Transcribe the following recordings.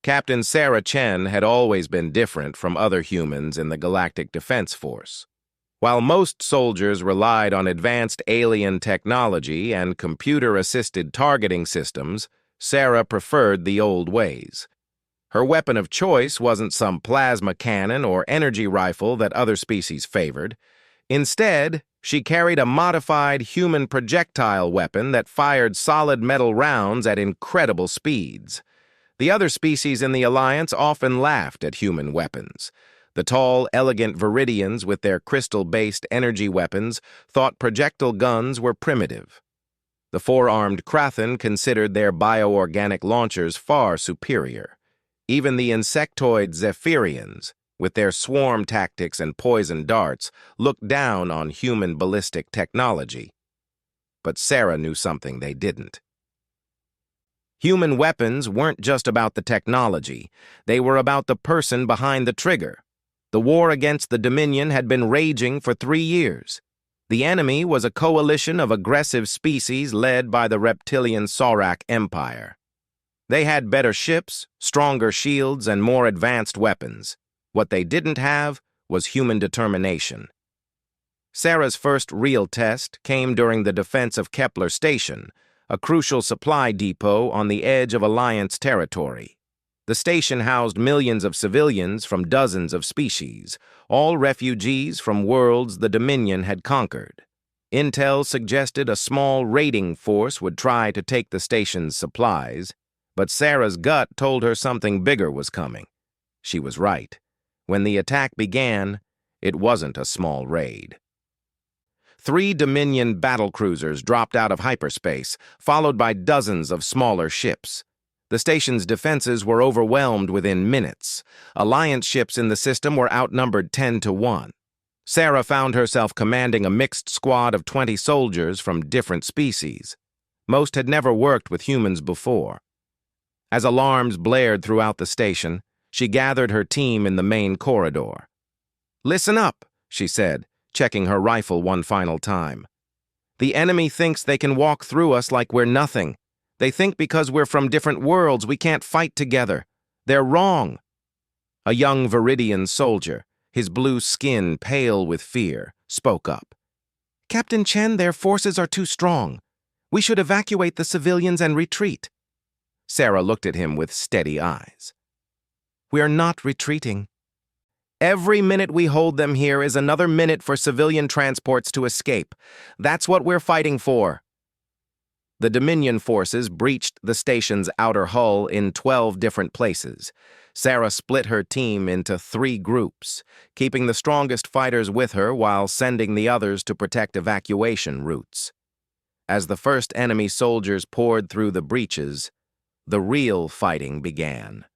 Captain Sarah Chen had always been different from other humans in the Galactic Defense Force. While most soldiers relied on advanced alien technology and computer-assisted targeting systems, Sarah preferred the old ways. Her weapon of choice wasn't some plasma cannon or energy rifle that other species favored. Instead, she carried a modified human projectile weapon that fired solid metal rounds at incredible speeds. The other species in the Alliance often laughed at human weapons. The tall, elegant Viridians with their crystal-based energy weapons thought projectile guns were primitive. The four-armed Krathen considered their bioorganic launchers far superior. Even the insectoid Zephyrians, with their swarm tactics and poison darts, looked down on human ballistic technology. But Sarah knew something they didn't. Human weapons weren't just about the technology. They were about the person behind the trigger. The war against the Dominion had been raging for 3 years. The enemy was a coalition of aggressive species led by the reptilian Saurak Empire. They had better ships, stronger shields, and more advanced weapons. What they didn't have was human determination. Sarah's first real test came during the defense of Kepler Station, a crucial supply depot on the edge of Alliance territory. The station housed millions of civilians from dozens of species, all refugees from worlds the Dominion had conquered. Intel suggested a small raiding force would try to take the station's supplies, but Sarah's gut told her something bigger was coming. She was right. When the attack began, it wasn't a small raid. 3 Dominion battlecruisers dropped out of hyperspace, followed by dozens of smaller ships. The station's defenses were overwhelmed within minutes. Alliance ships in the system were outnumbered 10-1. Sarah found herself commanding a mixed squad of 20 soldiers from different species. Most had never worked with humans before. As alarms blared throughout the station, she gathered her team in the main corridor. "Listen up," she said, checking her rifle one final time. "The enemy thinks they can walk through us like we're nothing. They think because we're from different worlds we can't fight together. They're wrong." A young Viridian soldier, his blue skin pale with fear, spoke up. "Captain Chen, their forces are too strong. We should evacuate the civilians and retreat." Sarah looked at him with steady eyes. "We're not retreating. Every minute we hold them here is another minute for civilian transports to escape. That's what we're fighting for." The Dominion forces breached the station's outer hull in 12 different places. Sarah split her team into 3 groups, keeping the strongest fighters with her while sending the others to protect evacuation routes. As the first enemy soldiers poured through the breaches, the real fighting began.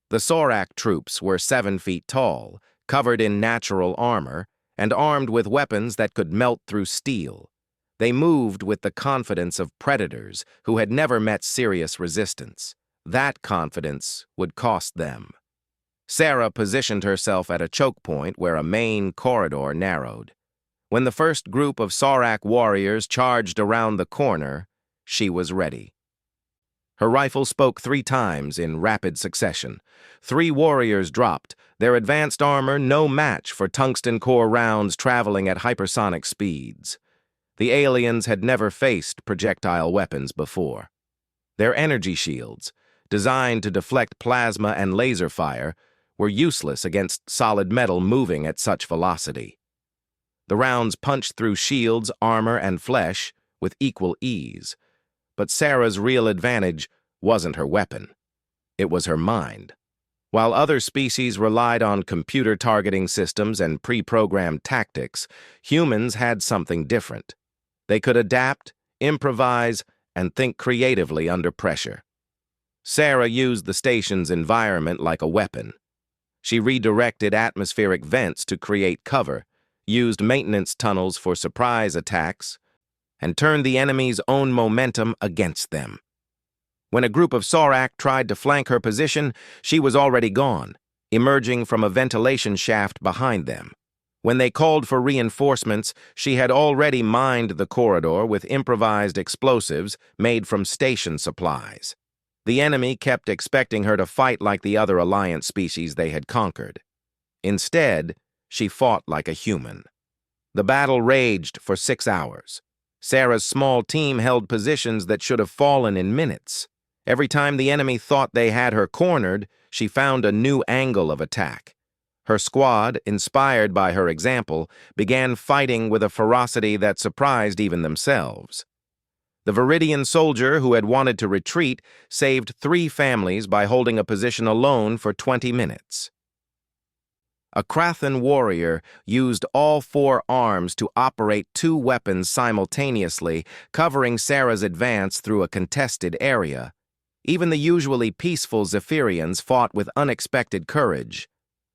The Saurak troops were 7 feet tall, covered in natural armor, and armed with weapons that could melt through steel. They moved with the confidence of predators who had never met serious resistance. That confidence would cost them. Sarah positioned herself at a choke point where a main corridor narrowed. When the first group of Saurak warriors charged around the corner, she was ready. Her rifle spoke 3 times in rapid succession. 3 warriors dropped, their advanced armor no match for tungsten core rounds traveling at hypersonic speeds. The aliens had never faced projectile weapons before. Their energy shields, designed to deflect plasma and laser fire, were useless against solid metal moving at such velocity. The rounds punched through shields, armor, and flesh with equal ease. But Sarah's real advantage wasn't her weapon. It was her mind. While other species relied on computer targeting systems and pre-programmed tactics, humans had something different. They could adapt, improvise, and think creatively under pressure. Sarah used the station's environment like a weapon. She redirected atmospheric vents to create cover, used maintenance tunnels for surprise attacks, and turned the enemy's own momentum against them. When a group of Saurak tried to flank her position, she was already gone, emerging from a ventilation shaft behind them. When they called for reinforcements, she had already mined the corridor with improvised explosives made from station supplies. The enemy kept expecting her to fight like the other Alliance species they had conquered. Instead, she fought like a human. The battle raged for 6 hours. Sarah's small team held positions that should have fallen in minutes. Every time the enemy thought they had her cornered, she found a new angle of attack. Her squad, inspired by her example, began fighting with a ferocity that surprised even themselves. The Viridian soldier who had wanted to retreat saved 3 families by holding a position alone for 20 minutes. A Krathan warrior used all 4 arms to operate 2 weapons simultaneously, covering Sarah's advance through a contested area. Even the usually peaceful Zephyrians fought with unexpected courage.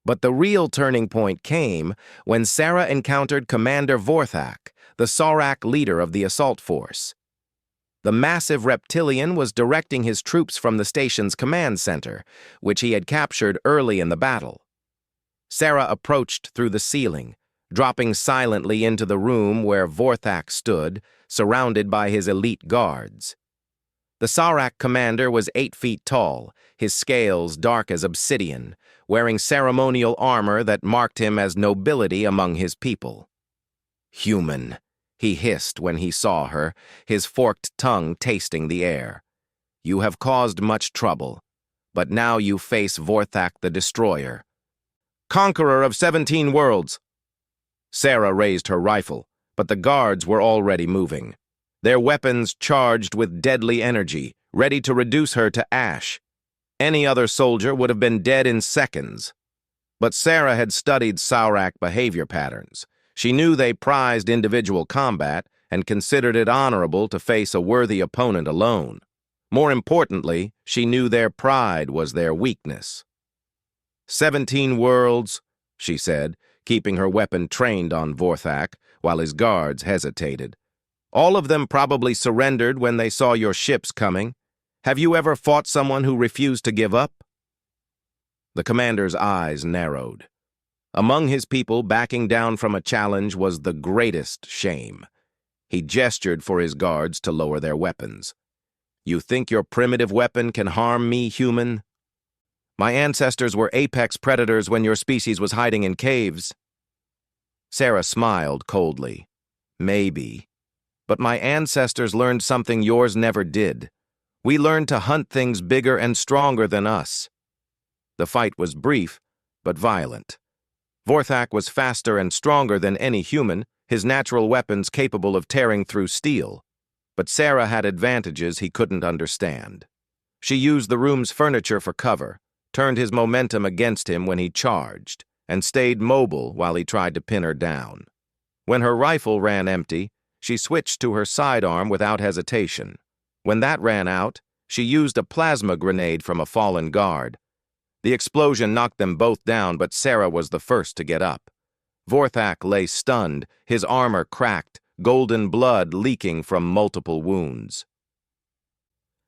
But the real turning point came when Sarah encountered Commander Vorthak, the Saurak leader of the assault force. The massive reptilian was directing his troops from the station's command center, which he had captured early in the battle. Sarah approached through the ceiling, dropping silently into the room where Vorthak stood, surrounded by his elite guards. The Saurak commander was 8 feet tall, his scales dark as obsidian, wearing ceremonial armor that marked him as nobility among his people. "Human," he hissed when he saw her, his forked tongue tasting the air. "You have caused much trouble, but now you face Vorthak the Destroyer, conqueror of 17 worlds." Sarah raised her rifle, but the guards were already moving, their weapons charged with deadly energy, ready to reduce her to ash. Any other soldier would have been dead in seconds. But Sarah had studied Saurak behavior patterns. She knew they prized individual combat and considered it honorable to face a worthy opponent alone. More importantly, she knew their pride was their weakness. 17 worlds, she said, keeping her weapon trained on Vorthak, while his guards hesitated. All of them probably surrendered when they saw your ships coming. Have you ever fought someone who refused to give up? The commander's eyes narrowed. Among his people, backing down from a challenge was the greatest shame. He gestured for his guards to lower their weapons. "You think your primitive weapon can harm me, human? My ancestors were apex predators when your species was hiding in caves." Sarah smiled coldly. "Maybe. But my ancestors learned something yours never did. We learned to hunt things bigger and stronger than us." The fight was brief, but violent. Vorthak was faster and stronger than any human, his natural weapons capable of tearing through steel. But Sarah had advantages he couldn't understand. She used the room's furniture for cover, turned his momentum against him when he charged, and stayed mobile while he tried to pin her down. When her rifle ran empty, she switched to her sidearm without hesitation. When that ran out, she used a plasma grenade from a fallen guard. The explosion knocked them both down, but Sarah was the first to get up. Vorthak lay stunned, his armor cracked, golden blood leaking from multiple wounds.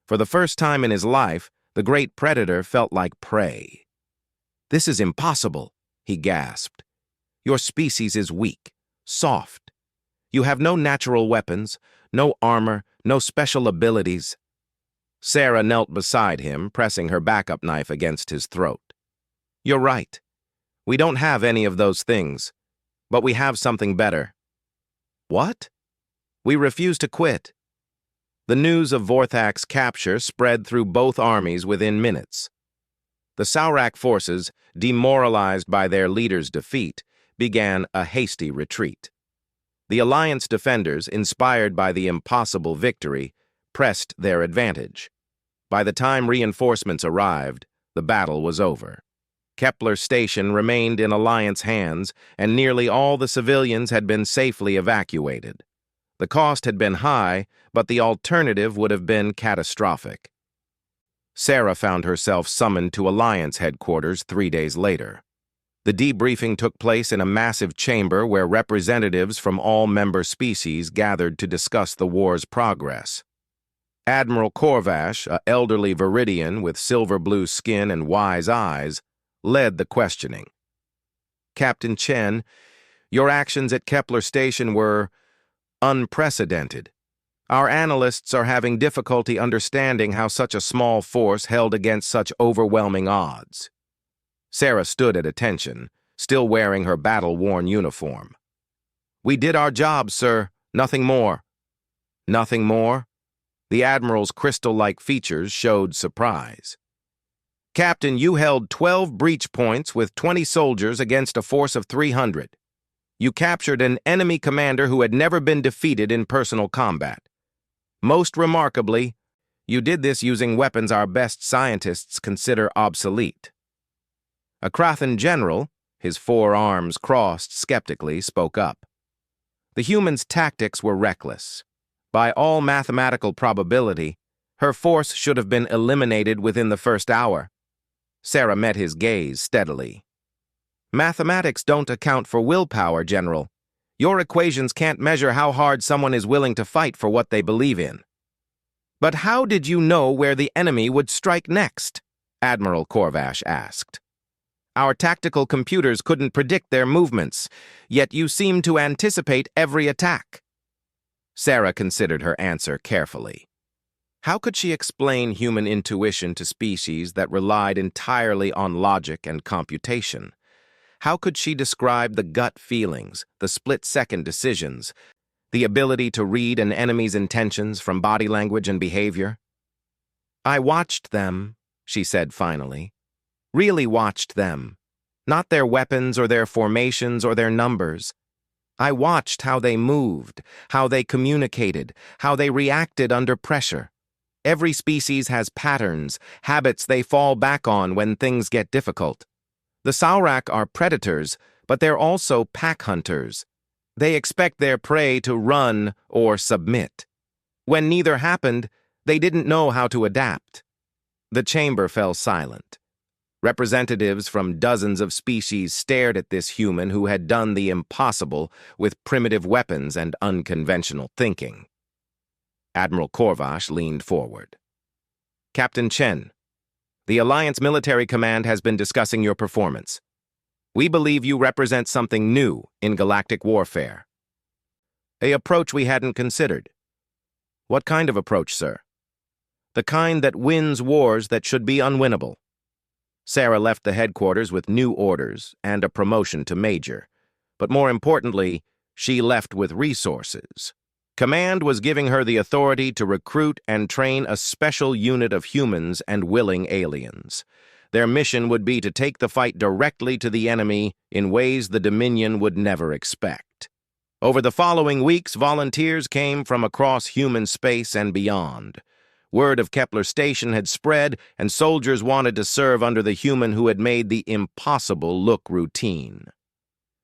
For the first time in his life, the great predator felt like prey. "This is impossible," he gasped. "Your species is weak, soft. You have no natural weapons, no armor, no special abilities." Sarah knelt beside him, pressing her backup knife against his throat. "You're right. We don't have any of those things, but we have something better." "What?" "We refuse to quit." The news of Vorthak's capture spread through both armies within minutes. The Saurak forces, demoralized by their leader's defeat, began a hasty retreat. The Alliance defenders, inspired by the impossible victory, pressed their advantage. By the time reinforcements arrived, the battle was over. Kepler Station remained in Alliance hands, and nearly all the civilians had been safely evacuated. The cost had been high, but the alternative would have been catastrophic. Sarah found herself summoned to Alliance headquarters 3 days later. The debriefing took place in a massive chamber where representatives from all member species gathered to discuss the war's progress. Admiral Korvash, an elderly Viridian with silver-blue skin and wise eyes, led the questioning. "Captain Chen, your actions at Kepler Station were unprecedented. Our analysts are having difficulty understanding how such a small force held against such overwhelming odds. Sarah stood at attention, still wearing her battle-worn uniform. We did our job, sir. Nothing more. Nothing more? The Admiral's crystal-like features showed surprise. Captain, you held 12 breach points with 20 soldiers against a force of 300. You captured an enemy commander who had never been defeated in personal combat. Most remarkably, you did this using weapons our best scientists consider obsolete. A Krathan general, his 4 arms crossed skeptically, spoke up. The humans' tactics were reckless. By all mathematical probability, her force should have been eliminated within the first hour. Sarah met his gaze steadily. Mathematics don't account for willpower, General. Your equations can't measure how hard someone is willing to fight for what they believe in. But how did you know where the enemy would strike next? Admiral Corvash asked. Our tactical computers couldn't predict their movements, yet you seem to anticipate every attack. Sarah considered her answer carefully. How could she explain human intuition to species that relied entirely on logic and computation? How could she describe the gut feelings, the split-second decisions, the ability to read an enemy's intentions from body language and behavior? I watched them, she said finally. Really watched them. Not their weapons or their formations or their numbers. I watched how they moved, how they communicated, how they reacted under pressure. Every species has patterns, habits they fall back on when things get difficult. The Saurak are predators, but they're also pack hunters. They expect their prey to run or submit. When neither happened, they didn't know how to adapt. The chamber fell silent. Representatives from dozens of species stared at this human who had done the impossible with primitive weapons and unconventional thinking. Admiral Corvash leaned forward. Captain Chen, the Alliance Military Command has been discussing your performance. We believe you represent something new in galactic warfare. An approach we hadn't considered. What kind of approach, sir? The kind that wins wars that should be unwinnable. Sarah left the headquarters with new orders and a promotion to major. But more importantly, she left with resources. Command was giving her the authority to recruit and train a special unit of humans and willing aliens. Their mission would be to take the fight directly to the enemy in ways the Dominion would never expect. Over the following weeks, volunteers came from across human space and beyond. Word of Kepler Station had spread, and soldiers wanted to serve under the human who had made the impossible look routine.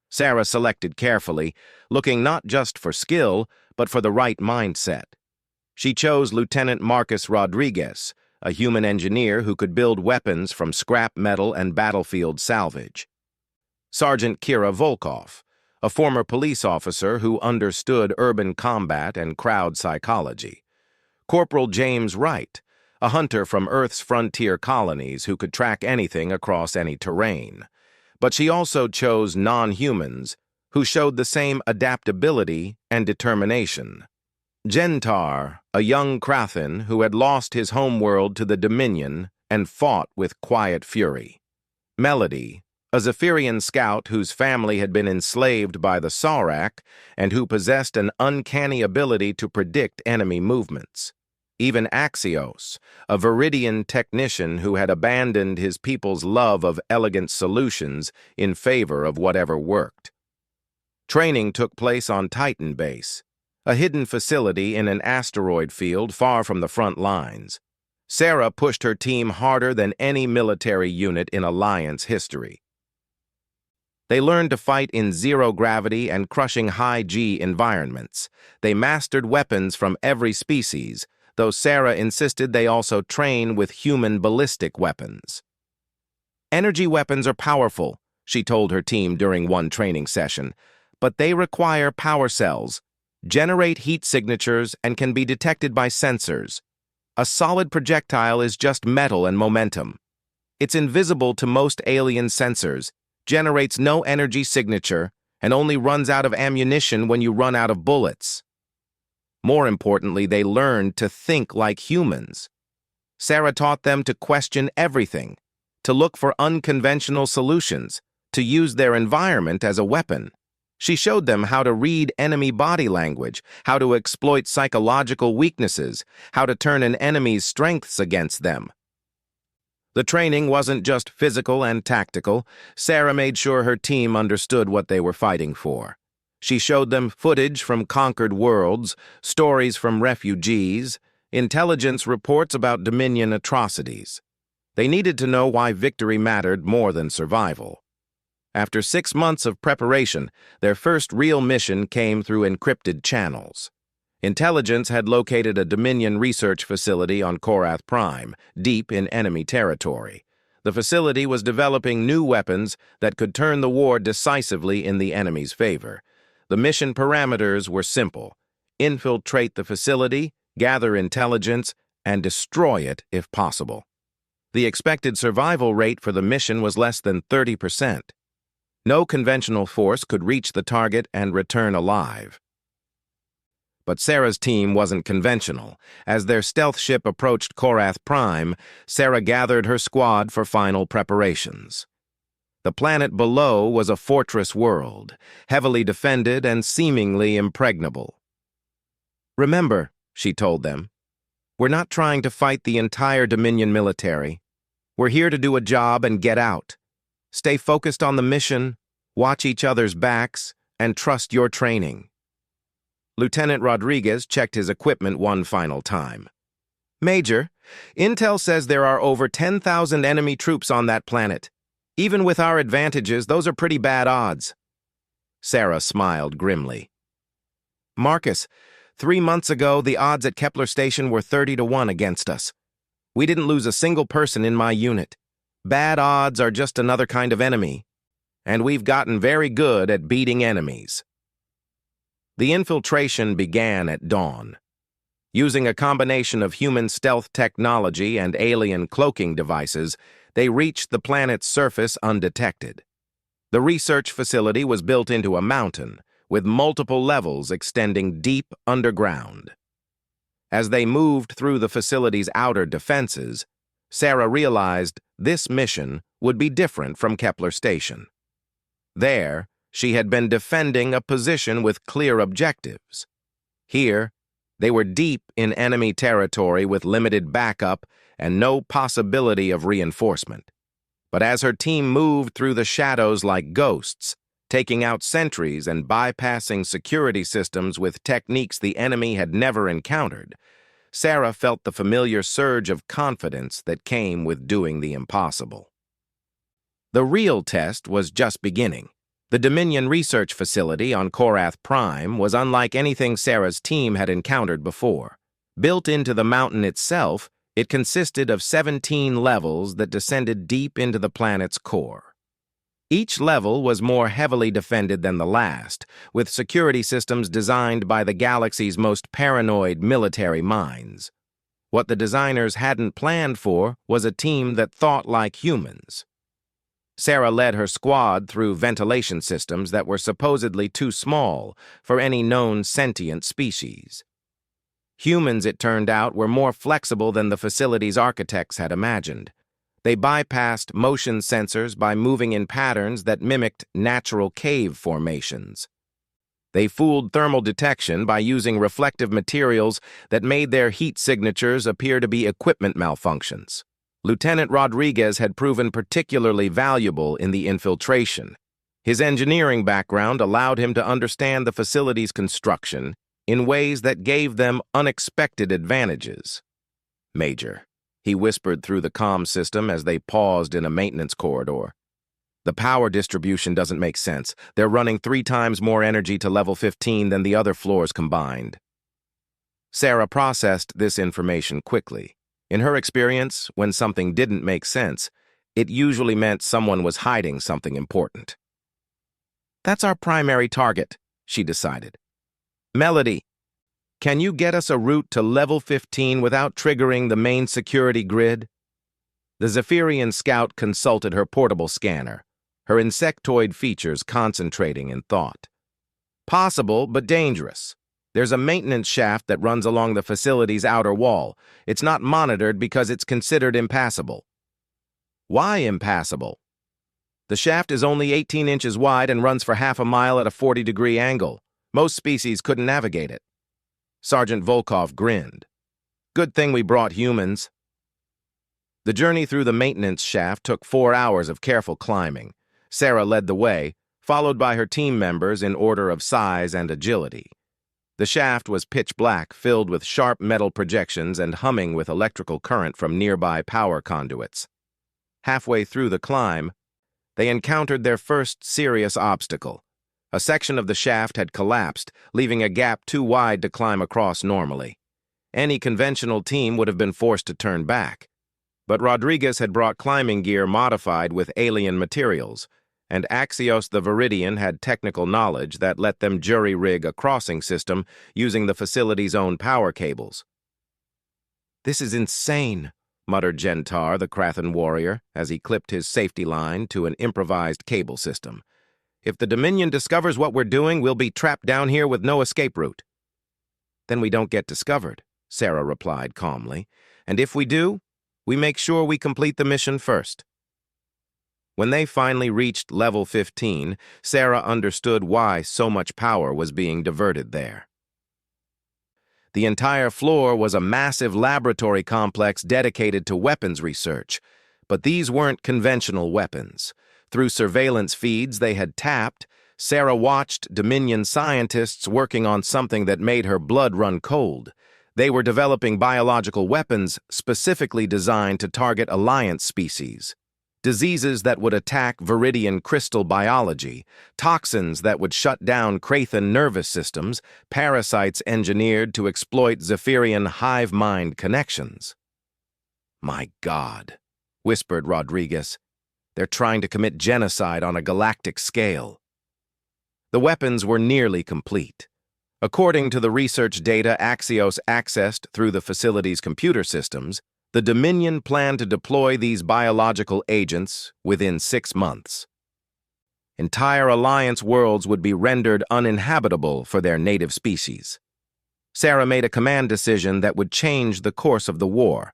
Sarah selected carefully, looking not just for skill, but for the right mindset. She chose Lieutenant Marcus Rodriguez, a human engineer who could build weapons from scrap metal and battlefield salvage. Sergeant Kira Volkov, a former police officer who understood urban combat and crowd psychology. Corporal James Wright, a hunter from Earth's frontier colonies who could track anything across any terrain. But she also chose non-humans who showed the same adaptability and determination. Gentar, a young Krathan who had lost his homeworld to the Dominion and fought with quiet fury. Melody, a Zephyrian scout whose family had been enslaved by the Saurak and who possessed an uncanny ability to predict enemy movements. Even Axios, a Viridian technician who had abandoned his people's love of elegant solutions in favor of whatever worked. Training took place on Titan Base, a hidden facility in an asteroid field far from the front lines. Sarah pushed her team harder than any military unit in Alliance history. They learned to fight in zero-gravity and crushing high-G environments. They mastered weapons from every species, though Sarah insisted they also train with human ballistic weapons. Energy weapons are powerful, she told her team during one training session, but they require power cells, generate heat signatures, and can be detected by sensors. A solid projectile is just metal and momentum. It's invisible to most alien sensors, generates no energy signature, and only runs out of ammunition when you run out of bullets. More importantly, they learned to think like humans. Sarah taught them to question everything, to look for unconventional solutions, to use their environment as a weapon. She showed them how to read enemy body language, how to exploit psychological weaknesses, how to turn an enemy's strengths against them. The training wasn't just physical and tactical. Sarah made sure her team understood what they were fighting for. She showed them footage from conquered worlds, stories from refugees, intelligence reports about Dominion atrocities. They needed to know why victory mattered more than survival. After 6 months of preparation, their first real mission came through encrypted channels. Intelligence had located a Dominion research facility on Korath Prime, deep in enemy territory. The facility was developing new weapons that could turn the war decisively in the enemy's favor. The mission parameters were simple: infiltrate the facility, gather intelligence, and destroy it if possible. The expected survival rate for the mission was less than 30%. No conventional force could reach the target and return alive. But Sarah's team wasn't conventional. As their stealth ship approached Korath Prime, Sarah gathered her squad for final preparations. The planet below was a fortress world, heavily defended and seemingly impregnable. "Remember," she told them, "we're not trying to fight the entire Dominion military. We're here to do a job and get out. Stay focused on the mission, watch each other's backs, and trust your training." Lieutenant Rodriguez checked his equipment one final time. "Major, Intel says there are over 10,000 enemy troops on that planet. Even with our advantages, those are pretty bad odds." Sarah smiled grimly. "Marcus, 3 months ago, the odds at Kepler Station were 30-1 against us. We didn't lose a single person in my unit. Bad odds are just another kind of enemy, and we've gotten very good at beating enemies." The infiltration began at dawn. Using a combination of human stealth technology and alien cloaking devices, they reached the planet's surface undetected. The research facility was built into a mountain, with multiple levels extending deep underground. As they moved through the facility's outer defenses, Sarah realized this mission would be different from Kepler Station. There, she had been defending a position with clear objectives. Here, they were deep in enemy territory with limited backup and no possibility of reinforcement. But as her team moved through the shadows like ghosts, taking out sentries and bypassing security systems with techniques the enemy had never encountered, Sarah felt the familiar surge of confidence that came with doing the impossible. The real test was just beginning. The Dominion research facility on Korath Prime was unlike anything Sarah's team had encountered before. Built into the mountain itself, it consisted of 17 levels that descended deep into the planet's core. Each level was more heavily defended than the last, with security systems designed by the galaxy's most paranoid military minds. What the designers hadn't planned for was a team that thought like humans. Sarah led her squad through ventilation systems that were supposedly too small for any known sentient species. Humans, it turned out, were more flexible than the facility's architects had imagined. They bypassed motion sensors by moving in patterns that mimicked natural cave formations. They fooled thermal detection by using reflective materials that made their heat signatures appear to be equipment malfunctions. Lieutenant Rodriguez had proven particularly valuable in the infiltration. His engineering background allowed him to understand the facility's construction in ways that gave them unexpected advantages. "Major," he whispered through the comm system as they paused in a maintenance corridor, "the power distribution doesn't make sense. They're running 3 times more energy to level 15 than the other floors combined." Sarah processed this information quickly. In her experience, when something didn't make sense, it usually meant someone was hiding something important. "That's our primary target," she decided. "Melody, can you get us a route to level 15 without triggering the main security grid?" The Zephyrian scout consulted her portable scanner, her insectoid features concentrating in thought. "Possible, but dangerous. There's a maintenance shaft that runs along the facility's outer wall. It's not monitored because it's considered impassable. Why impassable? The shaft is only 18 inches wide and runs for half a mile at a 40-degree angle. Most species couldn't navigate it. Sergeant Volkov grinned. Good thing we brought humans. The journey through the maintenance shaft took 4 hours of careful climbing. Sarah led the way, followed by her team members in order of size and agility. The shaft was pitch black, filled with sharp metal projections and humming with electrical current from nearby power conduits. Halfway through the climb, they encountered their first serious obstacle. A section of the shaft had collapsed, leaving a gap too wide to climb across normally. Any conventional team would have been forced to turn back. But Rodriguez had brought climbing gear modified with alien materials, and Axios the Viridian had technical knowledge that let them jury-rig a crossing system using the facility's own power cables. "This is insane," muttered Gentar, the Krathan warrior, as he clipped his safety line to an improvised cable system. "If the Dominion discovers what we're doing, we'll be trapped down here with no escape route." "Then we don't get discovered," Sarah replied calmly. "And if we do, we make sure we complete the mission first." When they finally reached level 15, Sarah understood why so much power was being diverted there. The entire floor was a massive laboratory complex dedicated to weapons research, but these weren't conventional weapons. Through surveillance feeds they had tapped, Sarah watched Dominion scientists working on something that made her blood run cold. They were developing biological weapons specifically designed to target Alliance species. Diseases that would attack Viridian crystal biology, toxins that would shut down Krathan nervous systems, parasites engineered to exploit Zephyrian hive mind connections. "My God," whispered Rodriguez. "They're trying to commit genocide on a galactic scale." The weapons were nearly complete. According to the research data Axios accessed through the facility's computer systems, the Dominion planned to deploy these biological agents within 6 months. Entire Alliance worlds would be rendered uninhabitable for their native species. Sarah made a command decision that would change the course of the war.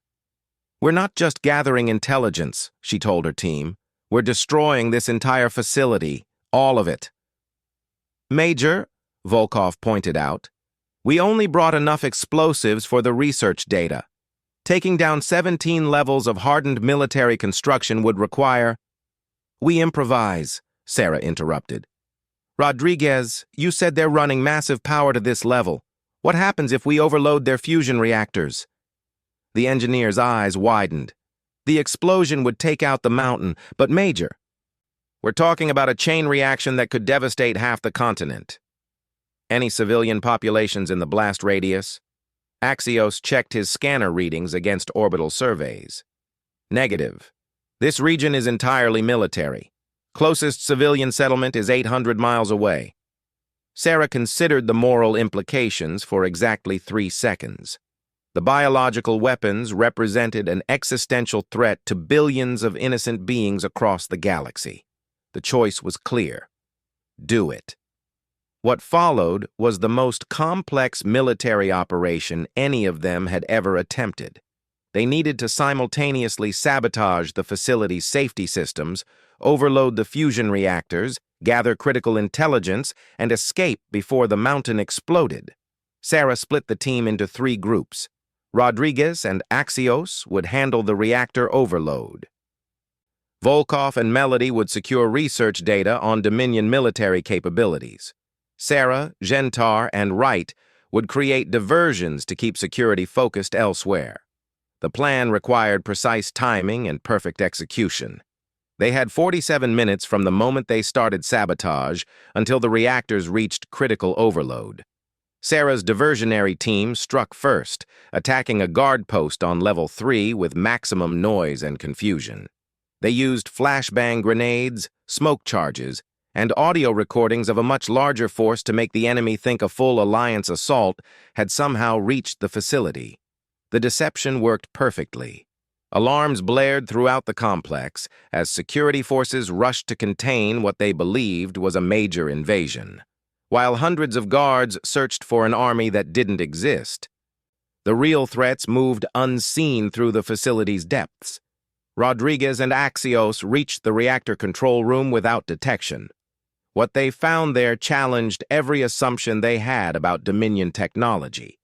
"We're not just gathering intelligence," she told her team. "We're destroying this entire facility, all of it." "Major," Volkov pointed out, "we only brought enough explosives for the research data. Taking down 17 levels of hardened military construction would require—" "We improvise," Sarah interrupted. "Rodriguez, you said they're running massive power to this level. What happens if we overload their fusion reactors?" The engineer's eyes widened. "The explosion would take out the mountain, but Major, we're talking about a chain reaction that could devastate half the continent." "Any civilian populations in the blast radius?" Axios checked his scanner readings against orbital surveys. "Negative. This region is entirely military. Closest civilian settlement is 800 miles away." Sarah considered the moral implications for exactly 3 seconds. The biological weapons represented an existential threat to billions of innocent beings across the galaxy. The choice was clear. Do it. What followed was the most complex military operation any of them had ever attempted. They needed to simultaneously sabotage the facility's safety systems, overload the fusion reactors, gather critical intelligence, and escape before the mountain exploded. Sarah split the team into 3 groups. Rodriguez and Axios would handle the reactor overload. Volkov and Melody would secure research data on Dominion military capabilities. Sarah, Gentar, and Wright would create diversions to keep security focused elsewhere. The plan required precise timing and perfect execution. They had 47 minutes from the moment they started sabotage until the reactors reached critical overload. Sarah's diversionary team struck first, attacking a guard post on level 3 with maximum noise and confusion. They used flashbang grenades, smoke charges, and audio recordings of a much larger force to make the enemy think a full Alliance assault had somehow reached the facility. The deception worked perfectly. Alarms blared throughout the complex as security forces rushed to contain what they believed was a major invasion. while hundreds of guards searched for an army that didn't exist. The real threats moved unseen through the facility's depths. Rodriguez and Axios reached the reactor control room without detection. What they found there challenged every assumption they had about Dominion technology.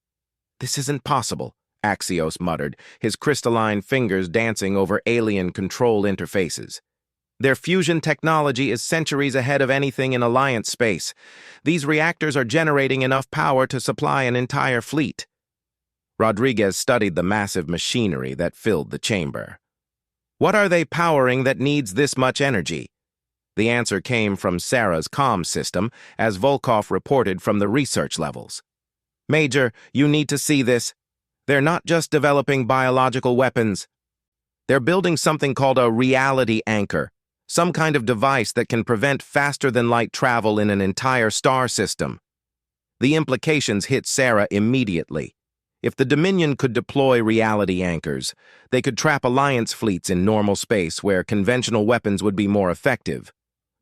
"This isn't possible," Axios muttered, his crystalline fingers dancing over alien control interfaces. "Their fusion technology is centuries ahead of anything in Alliance space. These reactors are generating enough power to supply an entire fleet." Rodriguez studied the massive machinery that filled the chamber. "What are they powering that needs this much energy?" The answer came from Sarah's comm system, as Volkov reported from the research levels. "Major, you need to see this. They're not just developing biological weapons. They're building something called a reality anchor, some kind of device that can prevent faster-than-light travel in an entire star system." The implications hit Sarah immediately. If the Dominion could deploy reality anchors, they could trap Alliance fleets in normal space where conventional weapons would be more effective.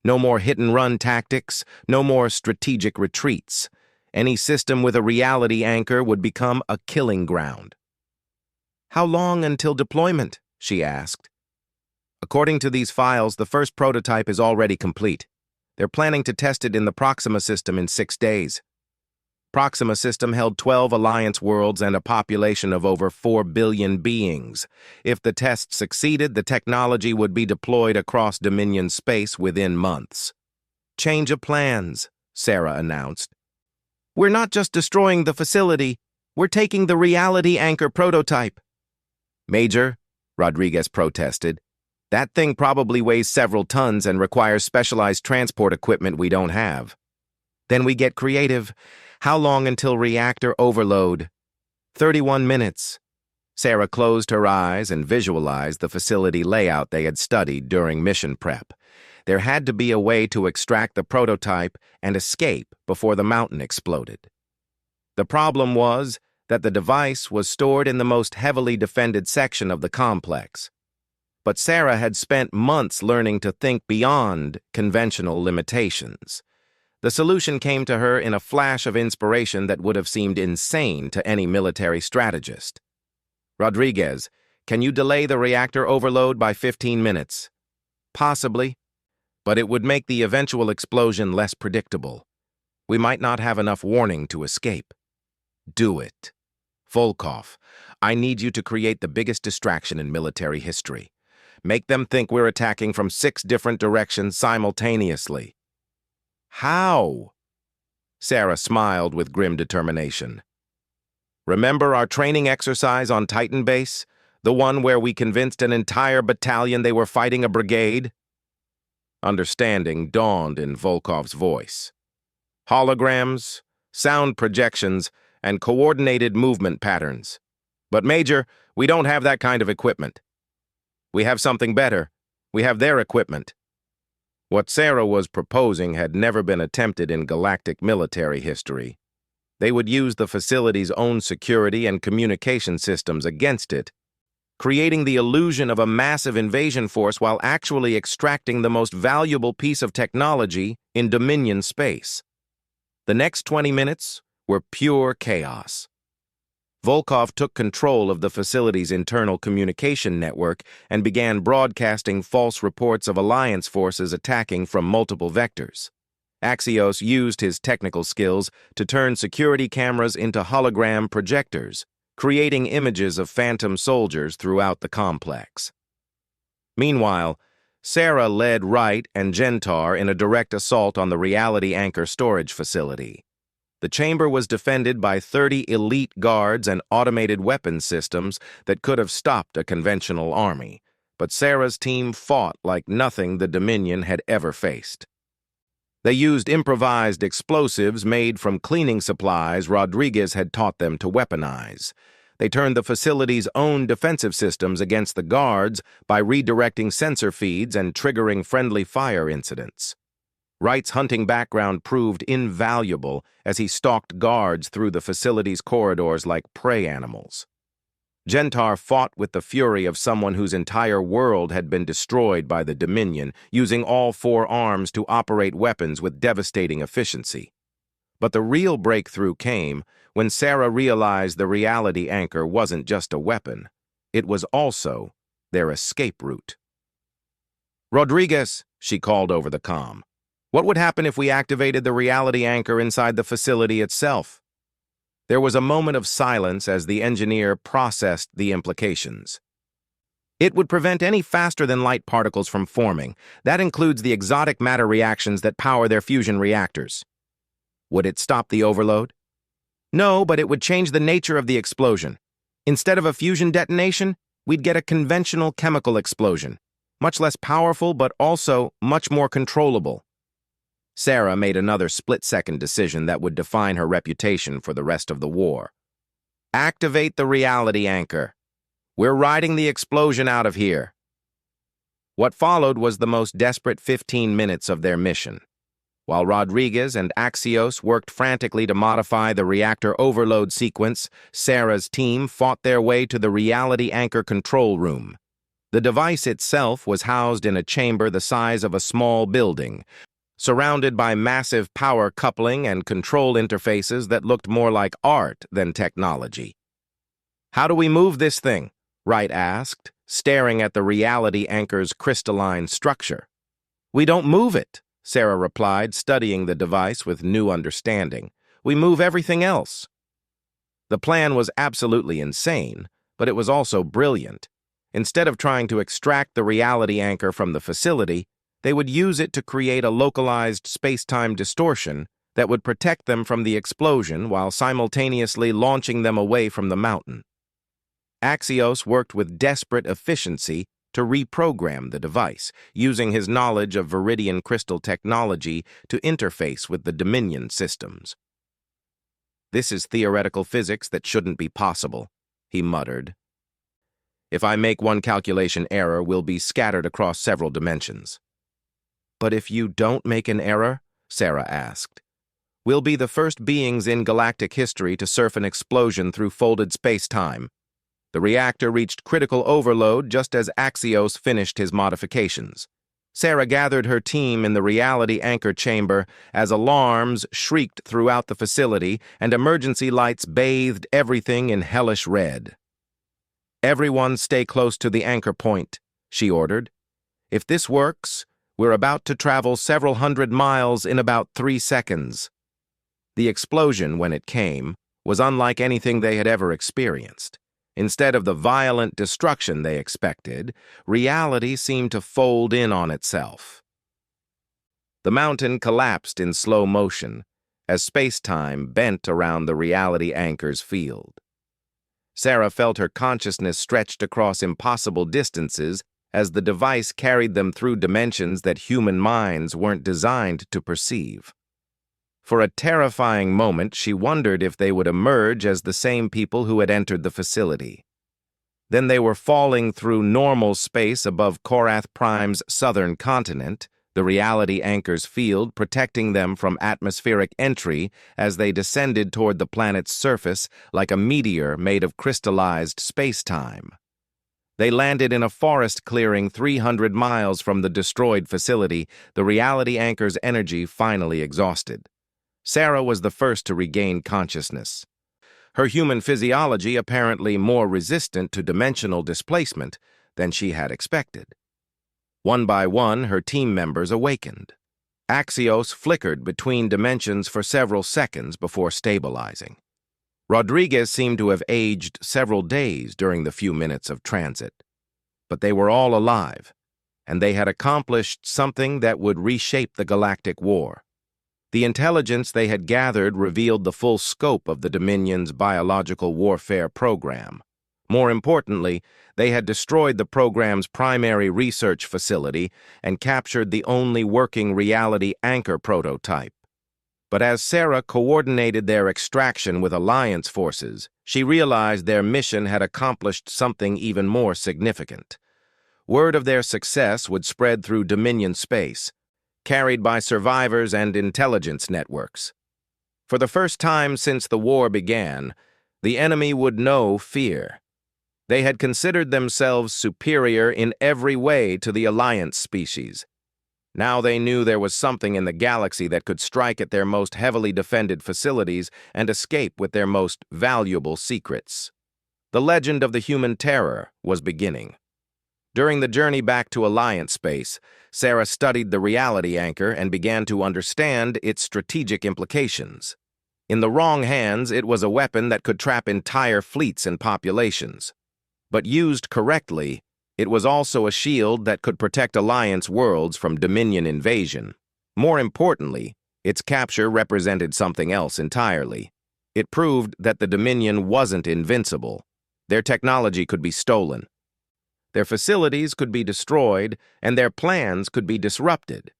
No more hit-and-run tactics, no more strategic retreats. Any system with a reality anchor would become a killing ground. "How long until deployment?" she asked. "According to these files, the first prototype is already complete. They're planning to test it in the Proxima system in 6 days. Proxima system held 12 Alliance worlds and a population of over 4 billion beings. If the test succeeded, the technology would be deployed across Dominion space within months." "Change of plans," Sarah announced. "We're not just destroying the facility, we're taking the reality anchor prototype." "Major," Rodriguez protested, "that thing probably weighs several tons and requires specialized transport equipment we don't have." "Then we get creative. How long until reactor overload?" 31 minutes. Sarah closed her eyes and visualized the facility layout they had studied during mission prep. There had to be a way to extract the prototype and escape before the mountain exploded. The problem was that the device was stored in the most heavily defended section of the complex. But Sarah had spent months learning to think beyond conventional limitations. The solution came to her in a flash of inspiration that would have seemed insane to any military strategist. "Rodriguez, can you delay the reactor overload by 15 minutes? "Possibly, but it would make the eventual explosion less predictable. We might not have enough warning to escape." "Do it." "Volkov, I need you to create the biggest distraction in military history. Make them think we're attacking from 6 different directions simultaneously." "How?" Sarah smiled with grim determination. "Remember our training exercise on Titan Base? The one where we convinced an entire battalion they were fighting a brigade?" Understanding dawned in Volkov's voice. "Holograms, sound projections, and coordinated movement patterns. But Major, we don't have that kind of equipment." "We have something better. We have their equipment." What Sarah was proposing had never been attempted in galactic military history. They would use the facility's own security and communication systems against it, creating the illusion of a massive invasion force while actually extracting the most valuable piece of technology in Dominion space. The next 20 minutes were pure chaos. Volkov took control of the facility's internal communication network and began broadcasting false reports of Alliance forces attacking from multiple vectors. Axios used his technical skills to turn security cameras into hologram projectors, creating images of phantom soldiers throughout the complex. Meanwhile, Sarah led Wright and Gentar in a direct assault on the reality anchor storage facility. The chamber was defended by 30 elite guards and automated weapons systems that could have stopped a conventional army, but Sarah's team fought like nothing the Dominion had ever faced. They used improvised explosives made from cleaning supplies Rodriguez had taught them to weaponize. They turned the facility's own defensive systems against the guards by redirecting sensor feeds and triggering friendly fire incidents. Wright's hunting background proved invaluable as he stalked guards through the facility's corridors like prey animals. Gentar fought with the fury of someone whose entire world had been destroyed by the Dominion, using all 4 arms to operate weapons with devastating efficiency. But the real breakthrough came when Sarah realized the reality anchor wasn't just a weapon. It was also their escape route. "Rodriguez," she called over the comm. "What would happen if we activated the reality anchor inside the facility itself?" There was a moment of silence as the engineer processed the implications. "It would prevent any faster-than-light particles from forming. That includes the exotic matter reactions that power their fusion reactors." "Would it stop the overload?" "No, but it would change the nature of the explosion. Instead of a fusion detonation, we'd get a conventional chemical explosion. Much less powerful, but also much more controllable." Sarah made another split-second decision that would define her reputation for the rest of the war. "Activate the reality anchor. We're riding the explosion out of here." What followed was the most desperate 15 minutes of their mission. While Rodriguez and Axios worked frantically to modify the reactor overload sequence, Sarah's team fought their way to the reality anchor control room. The device itself was housed in a chamber the size of a small building, surrounded by massive power coupling and control interfaces that looked more like art than technology. "How do we move this thing?" Wright asked, staring at the reality anchor's crystalline structure. "We don't move it," Sarah replied, studying the device with new understanding. "We move everything else." The plan was absolutely insane, but it was also brilliant. Instead of trying to extract the reality anchor from the facility, they would use it to create a localized space-time distortion that would protect them from the explosion while simultaneously launching them away from the mountain. Axios worked with desperate efficiency to reprogram the device, using his knowledge of Viridian crystal technology to interface with the Dominion systems. "This is theoretical physics that shouldn't be possible," he muttered. "If I make one calculation error, we'll be scattered across several dimensions." "But if you don't make an error?" Sarah asked. "We'll be the first beings in galactic history to surf an explosion through folded space-time." The reactor reached critical overload just as Axios finished his modifications. Sarah gathered her team in the reality anchor chamber as alarms shrieked throughout the facility and emergency lights bathed everything in hellish red. "Everyone stay close to the anchor point," she ordered. "If this works, we're about to travel several hundred miles in about 3 seconds." The explosion, when it came, was unlike anything they had ever experienced. Instead of the violent destruction they expected, reality seemed to fold in on itself. The mountain collapsed in slow motion as space-time bent around the reality anchor's field. Sarah felt her consciousness stretched across impossible distances as the device carried them through dimensions that human minds weren't designed to perceive. For a terrifying moment, she wondered if they would emerge as the same people who had entered the facility. Then they were falling through normal space above Korath Prime's southern continent, the reality anchor's field protecting them from atmospheric entry as they descended toward the planet's surface like a meteor made of crystallized space-time. They landed in a forest clearing 300 miles from the destroyed facility, the reality anchor's energy finally exhausted. Sarah was the first to regain consciousness. Her human physiology apparently more resistant to dimensional displacement than she had expected. One by one, her team members awakened. Axios flickered between dimensions for several seconds before stabilizing. Rodriguez seemed to have aged several days during the few minutes of transit. But they were all alive, and they had accomplished something that would reshape the galactic war. The intelligence they had gathered revealed the full scope of the Dominion's biological warfare program. More importantly, they had destroyed the program's primary research facility and captured the only working reality anchor prototype. But as Sarah coordinated their extraction with Alliance forces, she realized their mission had accomplished something even more significant. Word of their success would spread through Dominion space, carried by survivors and intelligence networks. For the first time since the war began, the enemy would know fear. They had considered themselves superior in every way to the Alliance species. Now they knew there was something in the galaxy that could strike at their most heavily defended facilities and escape with their most valuable secrets. The legend of the human terror was beginning. During the journey back to Alliance space, Sarah studied the reality anchor and began to understand its strategic implications. In the wrong hands, it was a weapon that could trap entire fleets and populations. But used correctly, it was also a shield that could protect Alliance worlds from Dominion invasion. More importantly, its capture represented something else entirely. It proved that the Dominion wasn't invincible. Their technology could be stolen. Their facilities could be destroyed, and their plans could be disrupted.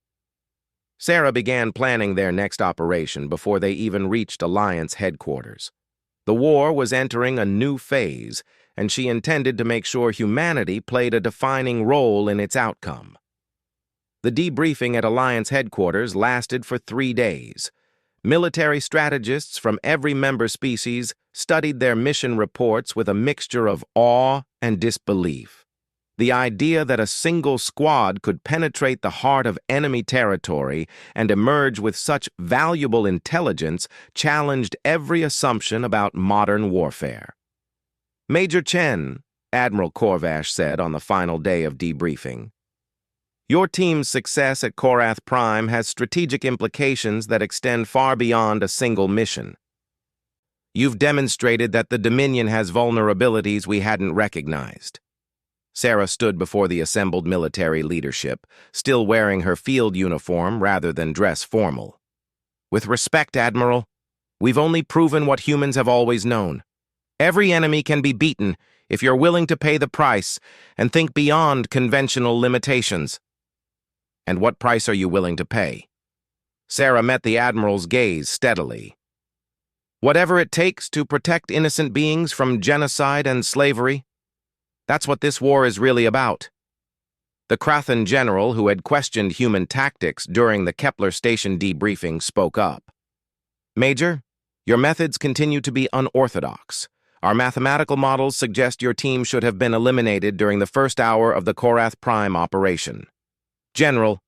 Sarah began planning their next operation before they even reached Alliance headquarters. The war was entering a new phase, and she intended to make sure humanity played a defining role in its outcome. The debriefing at Alliance headquarters lasted for 3 days. Military strategists from every member species studied their mission reports with a mixture of awe and disbelief. The idea that a single squad could penetrate the heart of enemy territory and emerge with such valuable intelligence challenged every assumption about modern warfare. Major Chen, Admiral Corvash said on the final day of debriefing, "Your team's success at Korath Prime has strategic implications that extend far beyond a single mission. You've demonstrated that the Dominion has vulnerabilities we hadn't recognized." Sarah stood before the assembled military leadership, still wearing her field uniform rather than dress formal. "With respect, Admiral, we've only proven what humans have always known. Every enemy can be beaten if you're willing to pay the price and think beyond conventional limitations." "And what price are you willing to pay?" Sarah met the Admiral's gaze steadily. "Whatever it takes to protect innocent beings from genocide and slavery. That's what this war is really about." The Krathan general, who had questioned human tactics during the Kepler station debriefing, spoke up. "Major, your methods continue to be unorthodox. Our mathematical models suggest your team should have been eliminated during the first hour of the Korath Prime operation. General,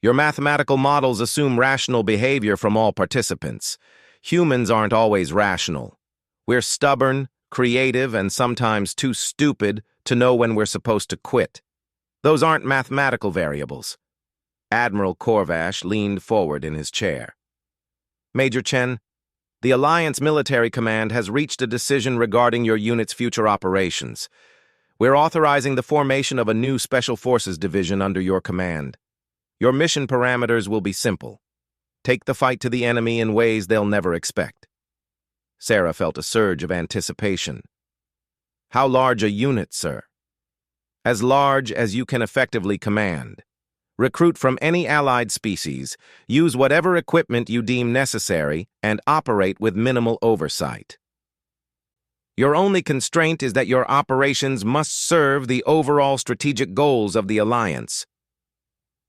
your mathematical models assume rational behavior from all participants. Humans aren't always rational. We're stubborn, creative, and sometimes too stupid to know when we're supposed to quit. Those aren't mathematical variables." Admiral Corvash leaned forward in his chair. "Major Chen, the Alliance Military Command has reached a decision regarding your unit's future operations. We're authorizing the formation of a new Special Forces division under your command. Your mission parameters will be simple. Take the fight to the enemy in ways they'll never expect." Sarah felt a surge of anticipation. "How large a unit, sir?" "As large as you can effectively command. Recruit from any allied species, use whatever equipment you deem necessary, and operate with minimal oversight. Your only constraint is that your operations must serve the overall strategic goals of the Alliance."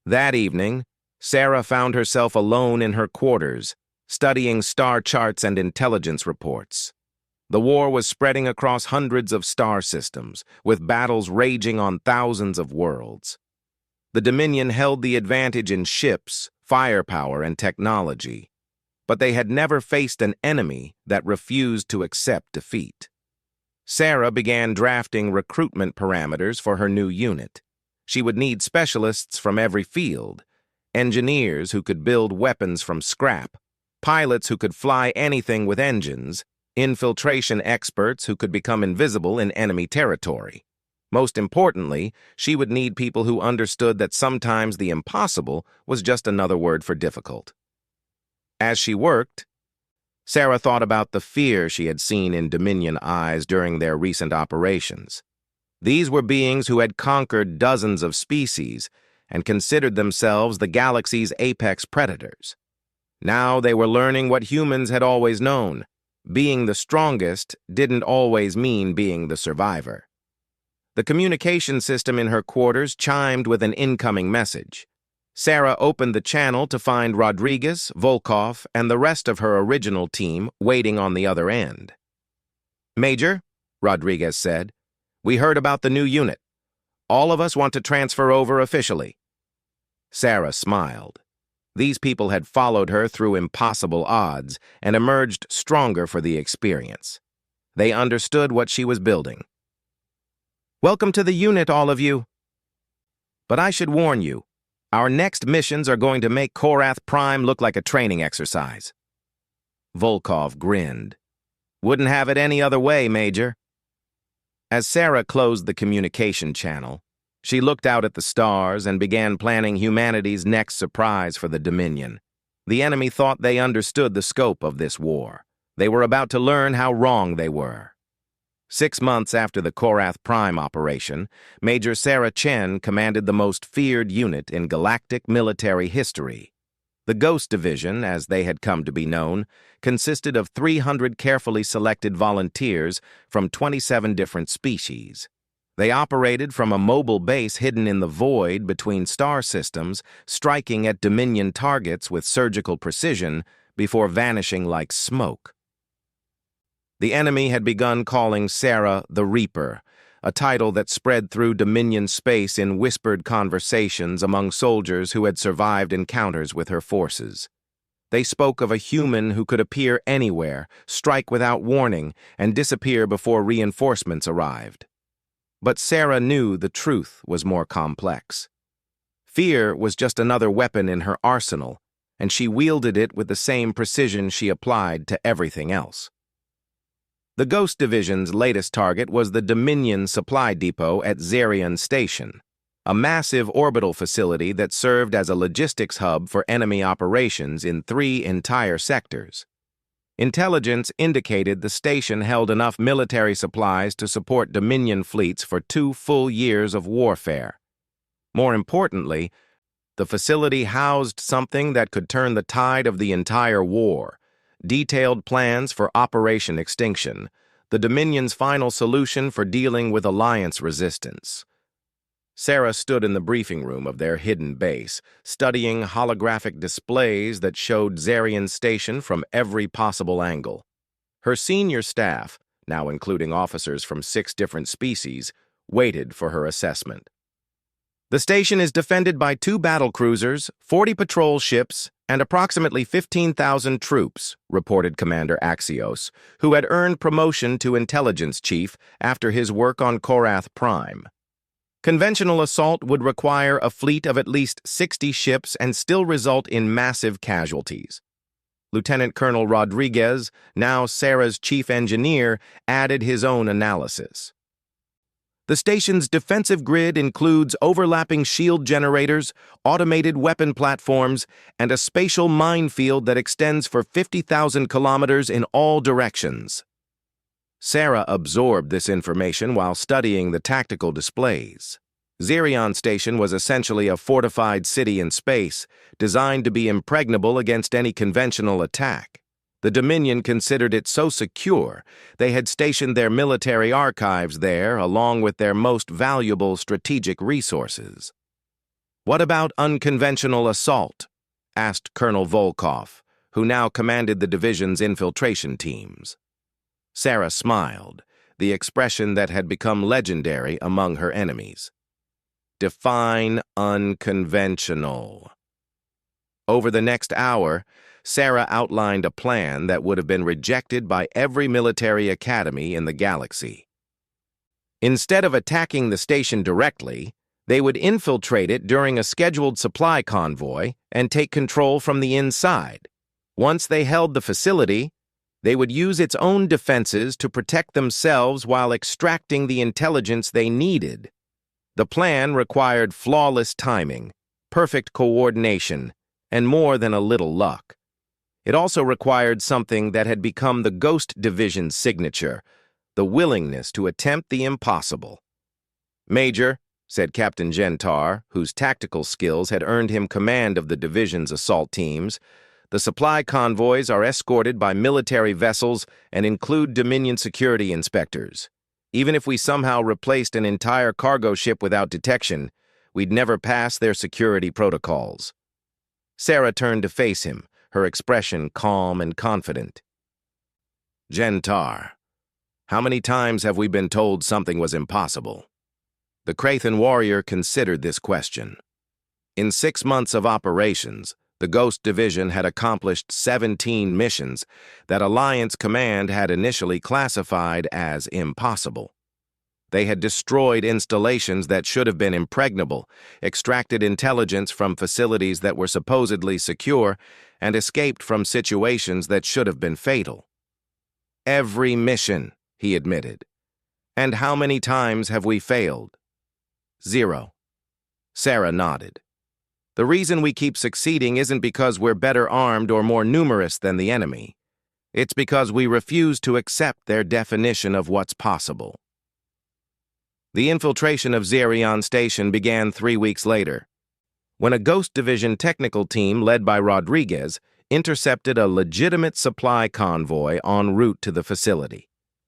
That evening, Sarah found herself alone in her quarters, studying star charts and intelligence reports. The war was spreading across hundreds of star systems, with battles raging on thousands of worlds. The Dominion held the advantage in ships, firepower, and technology, but they had never faced an enemy that refused to accept defeat. Sarah began drafting recruitment parameters for her new unit. She would need specialists from every field, engineers who could build weapons from scrap, pilots who could fly anything with engines, infiltration experts who could become invisible in enemy territory. Most importantly, she would need people who understood that sometimes the impossible was just another word for difficult. As she worked, Sarah thought about the fear she had seen in Dominion eyes during their recent operations. These were beings who had conquered dozens of species and considered themselves the galaxy's apex predators. Now they were learning what humans had always known. Being the strongest didn't always mean being the survivor. The communication system in her quarters chimed with an incoming message. Sarah opened the channel to find Rodriguez, Volkov, and the rest of her original team waiting on the other end. "Major," Rodriguez said, "we heard about the new unit. All of us want to transfer over officially." Sarah smiled. These people had followed her through impossible odds and emerged stronger for the experience. They understood what she was building. "Welcome to the unit, all of you. But I should warn you, our next missions are going to make Korath Prime look like a training exercise." Volkov grinned. "Wouldn't have it any other way, Major." As Sarah closed the communication channel, she looked out at the stars and began planning humanity's next surprise for the Dominion. The enemy thought they understood the scope of this war. They were about to learn how wrong they were. 6 months after the Korath Prime operation, Major Sarah Chen commanded the most feared unit in galactic military history. The Ghost Division, as they had come to be known, consisted of 300 carefully selected volunteers from 27 different species. They operated from a mobile base hidden in the void between star systems, striking at Dominion targets with surgical precision before vanishing like smoke. The enemy had begun calling Sarah the Reaper, a title that spread through Dominion space in whispered conversations among soldiers who had survived encounters with her forces. They spoke of a human who could appear anywhere, strike without warning, and disappear before reinforcements arrived. But Sarah knew the truth was more complex. Fear was just another weapon in her arsenal, and she wielded it with the same precision she applied to everything else. The Ghost Division's latest target was the Dominion Supply Depot at Zarian Station, a massive orbital facility that served as a logistics hub for enemy operations in 3 entire sectors. Intelligence indicated the station held enough military supplies to support Dominion fleets for 2 full years of warfare. More importantly, the facility housed something that could turn the tide of the entire war: detailed plans for Operation Extinction, the Dominion's final solution for dealing with Alliance resistance. Sarah stood in the briefing room of their hidden base, studying holographic displays that showed Zarian Station from every possible angle. Her senior staff, now including officers from 6 different species, waited for her assessment. "The station is defended by 2 battlecruisers, 40 patrol ships, and approximately 15,000 troops," reported Commander Axios, who had earned promotion to intelligence chief after his work on Korath Prime. "Conventional assault would require a fleet of at least 60 ships and still result in massive casualties." Lieutenant Colonel Rodriguez, now Sarah's chief engineer, added his own analysis. "The station's defensive grid includes overlapping shield generators, automated weapon platforms, and a spatial minefield that extends for 50,000 kilometers in all directions." Sarah absorbed this information while studying the tactical displays. Zarian Station was essentially a fortified city in space, designed to be impregnable against any conventional attack. The Dominion considered it so secure, they had stationed their military archives there along with their most valuable strategic resources. "What about unconventional assault?" asked Colonel Volkov, who now commanded the division's infiltration teams. Sarah smiled, the expression that had become legendary among her enemies. "Define unconventional." Over the next hour, Sarah outlined a plan that would have been rejected by every military academy in the galaxy. Instead of attacking the station directly, they would infiltrate it during a scheduled supply convoy and take control from the inside. Once they held the facility, they would use its own defenses to protect themselves while extracting the intelligence they needed. The plan required flawless timing, perfect coordination, and more than a little luck. It also required something that had become the Ghost Division's signature: the willingness to attempt the impossible. "Major," said Captain Gentar, whose tactical skills had earned him command of the division's assault teams, "the supply convoys are escorted by military vessels and include Dominion security inspectors. Even if we somehow replaced an entire cargo ship without detection, we'd never pass their security protocols." Sarah turned to face him, her expression calm and confident. "Gentar, how many times have we been told something was impossible?" The Krathan warrior considered this question. In 6 months of operations, the Ghost Division had accomplished 17 missions that Alliance Command had initially classified as impossible. They had destroyed installations that should have been impregnable, extracted intelligence from facilities that were supposedly secure, and escaped from situations that should have been fatal. Every mission, he admitted. And how many times have we failed? 0. Sarah nodded. The reason we keep succeeding isn't because we're better armed or more numerous than the enemy. It's because we refuse to accept their definition of what's possible. The infiltration of Xerion Station began 3 weeks later, when a Ghost Division technical team led by Rodriguez intercepted a legitimate supply convoy en route to the facility.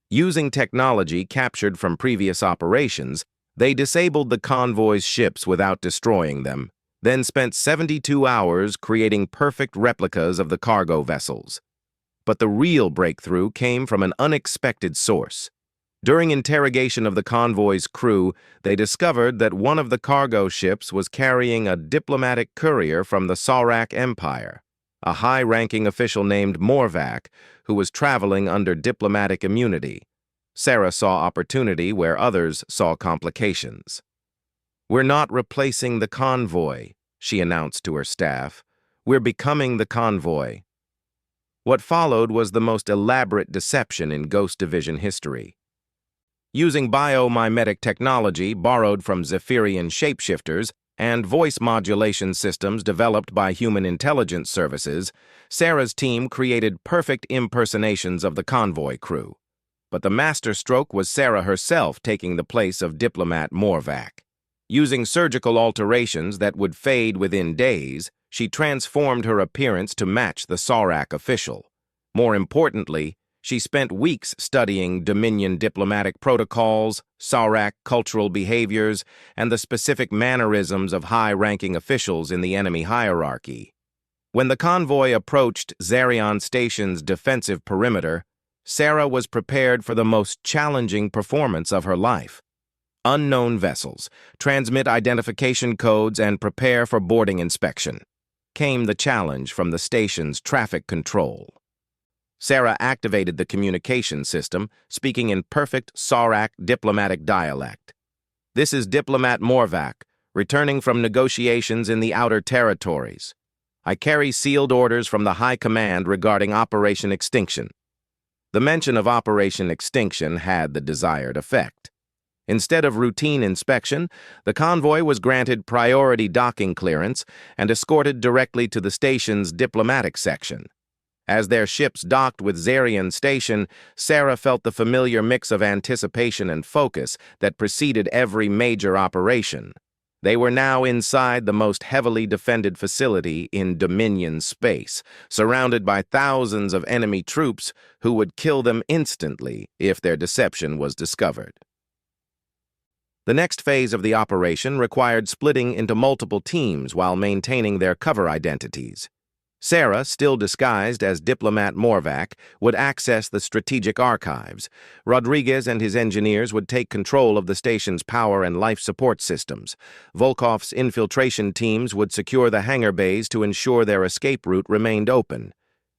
Using technology captured from previous operations, they disabled the convoy's ships without destroying them, then spent 72 hours creating perfect replicas of the cargo vessels. But the real breakthrough came from an unexpected source. During interrogation of the convoy's crew, they discovered that one of the cargo ships was carrying a diplomatic courier from the Saurak Empire, a high-ranking official named Morvac, who was traveling under diplomatic immunity. Sarah saw opportunity where others saw complications. "We're not replacing the convoy," she announced to her staff. "We're becoming the convoy." What followed was the most elaborate deception in Ghost Division history. Using biomimetic technology borrowed from Zephyrian shapeshifters and voice modulation systems developed by human intelligence services, Sarah's team created perfect impersonations of the convoy crew. But the masterstroke was Sarah herself taking the place of diplomat Morvac. Using surgical alterations that would fade within days, she transformed her appearance to match the Saurak official. More importantly, she spent weeks studying Dominion diplomatic protocols, Saurak cultural behaviors, and the specific mannerisms of high-ranking officials in the enemy hierarchy. When the convoy approached Xerion Station's defensive perimeter, Sarah was prepared for the most challenging performance of her life. Unknown vessels, transmit identification codes, and prepare for boarding inspection. Came the challenge from the station's traffic control. Sarah activated the communication system, speaking in perfect Saurak diplomatic dialect. "This is Diplomat Morvac, returning from negotiations in the Outer Territories. I carry sealed orders from the High Command regarding Operation Extinction." The mention of Operation Extinction had the desired effect. Instead of routine inspection, the convoy was granted priority docking clearance and escorted directly to the station's diplomatic section. As their ships docked with Xerion Station, Sarah felt the familiar mix of anticipation and focus that preceded every major operation. They were now inside the most heavily defended facility in Dominion space, surrounded by thousands of enemy troops who would kill them instantly if their deception was discovered. The next phase of the operation required splitting into multiple teams while maintaining their cover identities. Sarah, still disguised as Diplomat Morvac, would access the strategic archives. Rodriguez and his engineers would take control of the station's power and life support systems. Volkov's infiltration teams would secure the hangar bays to ensure their escape route remained open.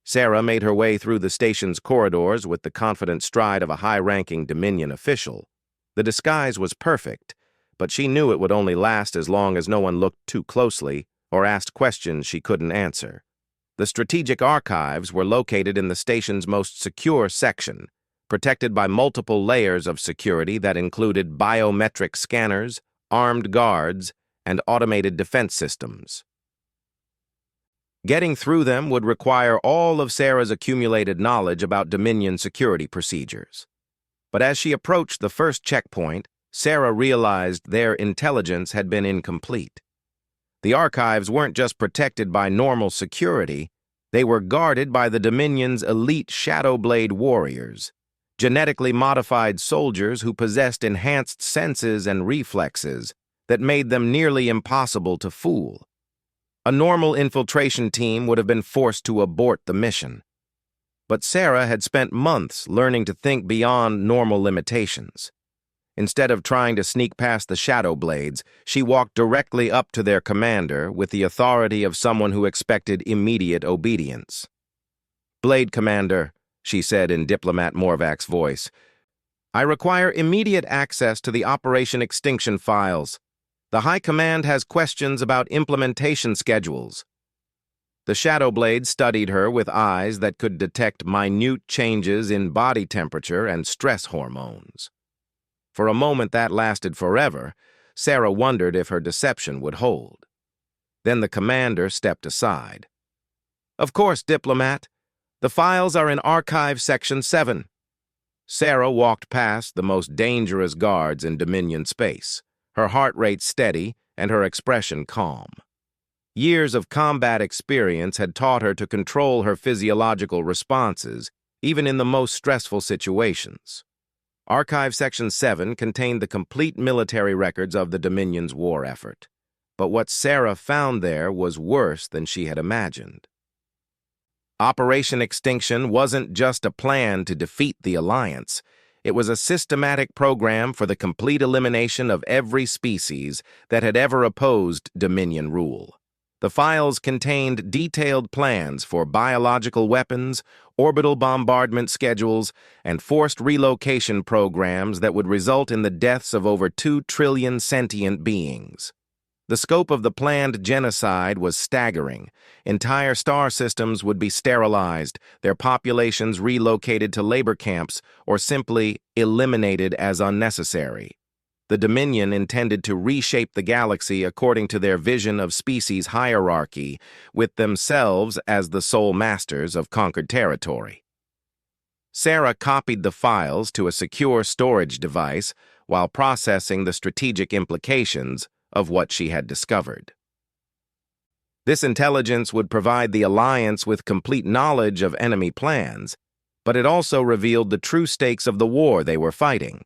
Sarah made her way through the station's corridors with the confident stride of a high-ranking Dominion official. The disguise was perfect, but she knew it would only last as long as no one looked too closely or asked questions she couldn't answer. The strategic archives were located in the station's most secure section, protected by multiple layers of security that included biometric scanners, armed guards, and automated defense systems. Getting through them would require all of Sarah's accumulated knowledge about Dominion security procedures. But as she approached the first checkpoint, Sarah realized their intelligence had been incomplete. The archives weren't just protected by normal security, they were guarded by the Dominion's elite Shadowblade warriors, genetically modified soldiers who possessed enhanced senses and reflexes that made them nearly impossible to fool. A normal infiltration team would have been forced to abort the mission. But Sarah had spent months learning to think beyond normal limitations. Instead of trying to sneak past the Shadow Blades, she walked directly up to their commander with the authority of someone who expected immediate obedience. "Blade Commander," she said in Diplomat Morvak's voice, "I require immediate access to the Operation Extinction files. The High Command has questions about implementation schedules." The Shadow Blade studied her with eyes that could detect minute changes in body temperature and stress hormones. For a moment that lasted forever, Sarah wondered if her deception would hold. Then the commander stepped aside. "Of course, Diplomat. The files are in Archive Section 7. Sarah walked past the most dangerous guards in Dominion space, her heart rate steady and her expression calm. Years of combat experience had taught her to control her physiological responses, even in the most stressful situations. Archive Section 7 contained the complete military records of the Dominion's war effort. But what Sarah found there was worse than she had imagined. Operation Extinction wasn't just a plan to defeat the Alliance. It was a systematic program for the complete elimination of every species that had ever opposed Dominion rule. The files contained detailed plans for biological weapons, orbital bombardment schedules, and forced relocation programs that would result in the deaths of over 2 trillion sentient beings. The scope of the planned genocide was staggering. Entire star systems would be sterilized, their populations relocated to labor camps, or simply eliminated as unnecessary. The Dominion intended to reshape the galaxy according to their vision of species hierarchy, with themselves as the sole masters of conquered territory. Sarah copied the files to a secure storage device while processing the strategic implications of what she had discovered. This intelligence would provide the Alliance with complete knowledge of enemy plans, but it also revealed the true stakes of the war they were fighting.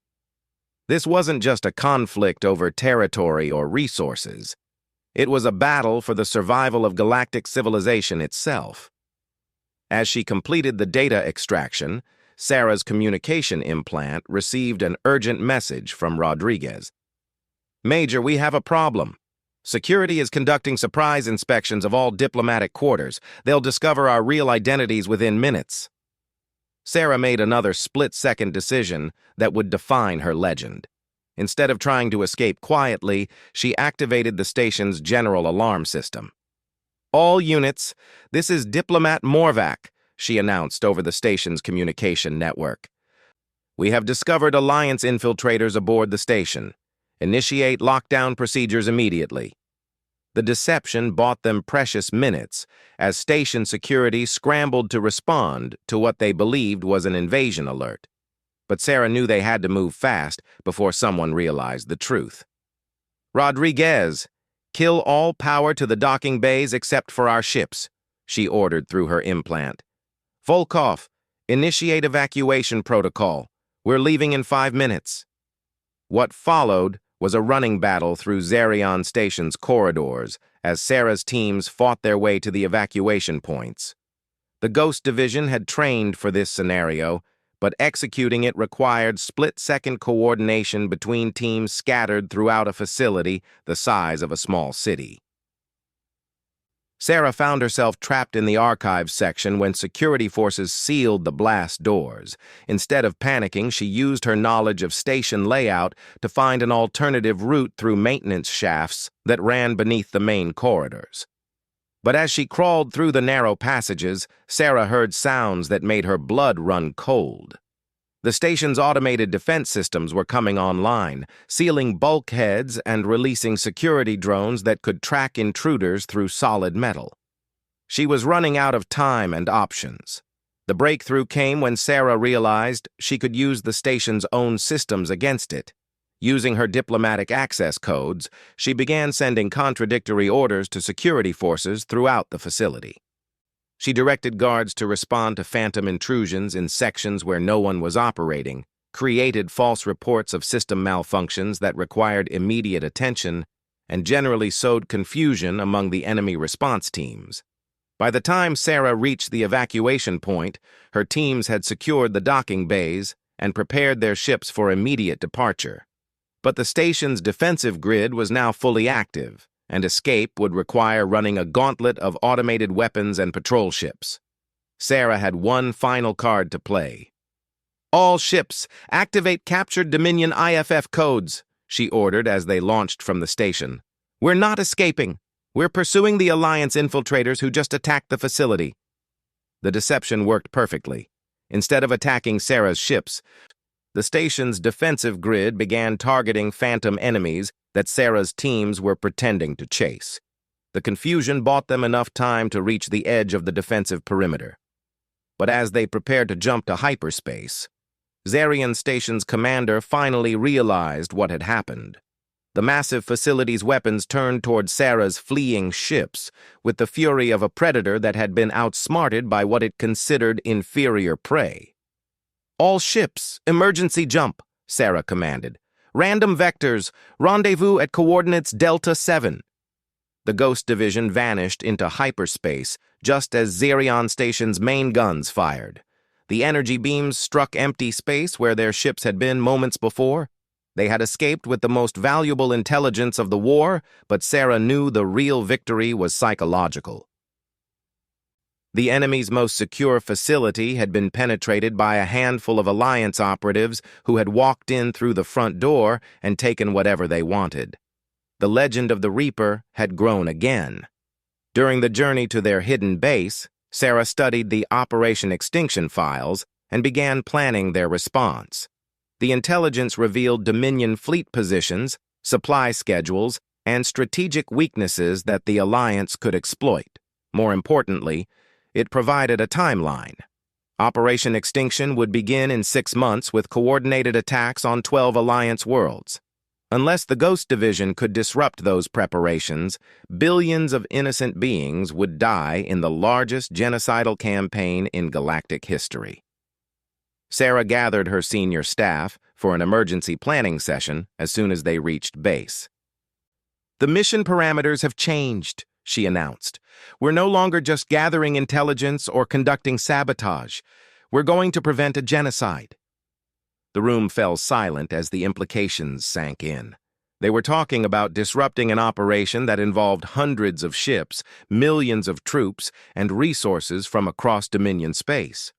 This wasn't just a conflict over territory or resources. It was a battle for the survival of galactic civilization itself. As she completed the data extraction, Sarah's communication implant received an urgent message from Rodriguez. "Major, we have a problem. Security is conducting surprise inspections of all diplomatic quarters. They'll discover our real identities within minutes." Sarah made another split-second decision that would define her legend. Instead of trying to escape quietly, she activated the station's general alarm system. "All units, this is Diplomat Morvak," she announced over the station's communication network. "We have discovered Alliance infiltrators aboard the station. Initiate lockdown procedures immediately." The deception bought them precious minutes as station security scrambled to respond to what they believed was an invasion alert. But Sarah knew they had to move fast before someone realized the truth. "Rodriguez, kill all power to the docking bays except for our ships," she ordered through her implant. "Volkov, initiate evacuation protocol. We're leaving in 5 minutes." What followed was a running battle through Zarion Station's corridors as Sarah's teams fought their way to the evacuation points. The Ghost Division had trained for this scenario, but executing it required split-second coordination between teams scattered throughout a facility the size of a small city. Sarah found herself trapped in the archives section when security forces sealed the blast doors. Instead of panicking, she used her knowledge of station layout to find an alternative route through maintenance shafts that ran beneath the main corridors. But as she crawled through the narrow passages, Sarah heard sounds that made her blood run cold. The station's automated defense systems were coming online, sealing bulkheads and releasing security drones that could track intruders through solid metal. She was running out of time and options. The breakthrough came when Sarah realized she could use the station's own systems against it. Using her diplomatic access codes, she began sending contradictory orders to security forces throughout the facility. She directed guards to respond to phantom intrusions in sections where no one was operating, created false reports of system malfunctions that required immediate attention, and generally sowed confusion among the enemy response teams. By the time Sarah reached the evacuation point, her teams had secured the docking bays and prepared their ships for immediate departure. But the station's defensive grid was now fully active, and escape would require running a gauntlet of automated weapons and patrol ships. Sarah had one final card to play. "All ships, activate captured Dominion IFF codes," she ordered as they launched from the station. "We're not escaping. We're pursuing the Alliance infiltrators who just attacked the facility." The deception worked perfectly. Instead of attacking Sarah's ships, the station's defensive grid began targeting phantom enemies that Sarah's teams were pretending to chase. The confusion bought them enough time to reach the edge of the defensive perimeter. But as they prepared to jump to hyperspace, Zarian Station's commander finally realized what had happened. The massive facility's weapons turned toward Sarah's fleeing ships with the fury of a predator that had been outsmarted by what it considered inferior prey. "All ships, emergency jump," Sarah commanded. "Random vectors, rendezvous at coordinates Delta 7. The Ghost Division vanished into hyperspace just as Zarian Station's main guns fired. The energy beams struck empty space where their ships had been moments before. They had escaped with the most valuable intelligence of the war, but Sarah knew the real victory was psychological. The enemy's most secure facility had been penetrated by a handful of Alliance operatives who had walked in through the front door and taken whatever they wanted. The legend of the Reaper had grown again. During the journey to their hidden base, Sarah studied the Operation Extinction files and began planning their response. The intelligence revealed Dominion fleet positions, supply schedules, and strategic weaknesses that the Alliance could exploit. More importantly, it provided a timeline. Operation Extinction would begin in 6 months with coordinated attacks on 12 Alliance worlds. Unless the Ghost Division could disrupt those preparations, billions of innocent beings would die in the largest genocidal campaign in galactic history. Sarah gathered her senior staff for an emergency planning session as soon as they reached base. "The mission parameters have changed," she announced. "We're no longer just gathering intelligence or conducting sabotage. We're going to prevent a genocide." The room fell silent as the implications sank in. They were talking about disrupting an operation that involved hundreds of ships, millions of troops, and resources from across Dominion space.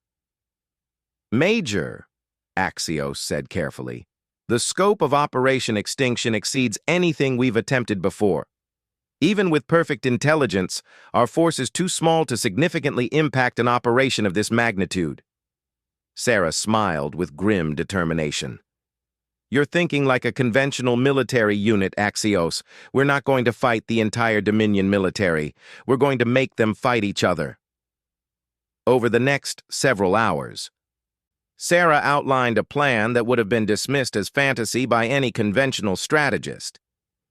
"Major," Axios said carefully, "the scope of Operation Extinction exceeds anything we've attempted before. Even with perfect intelligence, our force is too small to significantly impact an operation of this magnitude." Sarah smiled with grim determination. "You're thinking like a conventional military unit, Axios. We're not going to fight the entire Dominion military. We're going to make them fight each other." Over the next several hours, Sarah outlined a plan that would have been dismissed as fantasy by any conventional strategist.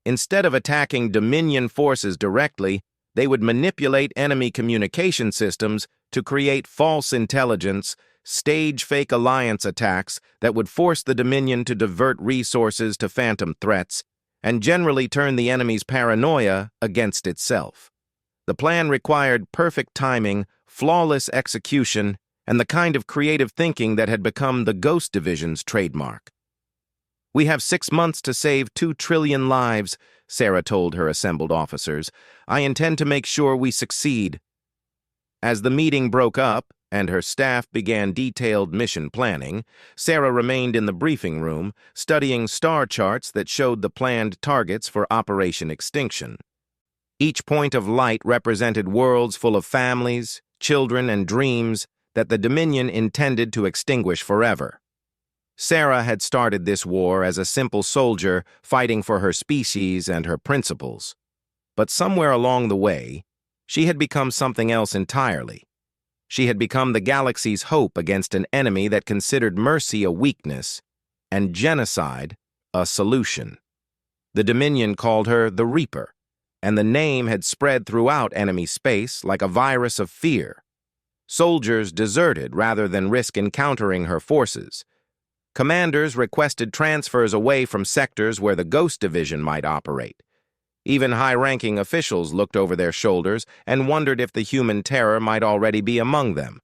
Instead of attacking Dominion forces directly, they would manipulate enemy communication systems to create false intelligence, stage fake Alliance attacks that would force the Dominion to divert resources to phantom threats, and generally turn the enemy's paranoia against itself. The plan required perfect timing, flawless execution, and the kind of creative thinking that had become the Ghost Division's trademark. "We have 6 months to save 2 trillion lives," Sarah told her assembled officers. "I intend to make sure we succeed." As the meeting broke up and her staff began detailed mission planning, Sarah remained in the briefing room, studying star charts that showed the planned targets for Operation Extinction. Each point of light represented worlds full of families, children, and dreams that the Dominion intended to extinguish forever. Sarah had started this war as a simple soldier fighting for her species and her principles. But somewhere along the way, she had become something else entirely. She had become the galaxy's hope against an enemy that considered mercy a weakness and genocide a solution. The Dominion called her the Reaper, and the name had spread throughout enemy space like a virus of fear. Soldiers deserted rather than risk encountering her forces. Commanders requested transfers away from sectors where the Ghost Division might operate. Even high-ranking officials looked over their shoulders and wondered if the human terror might already be among them.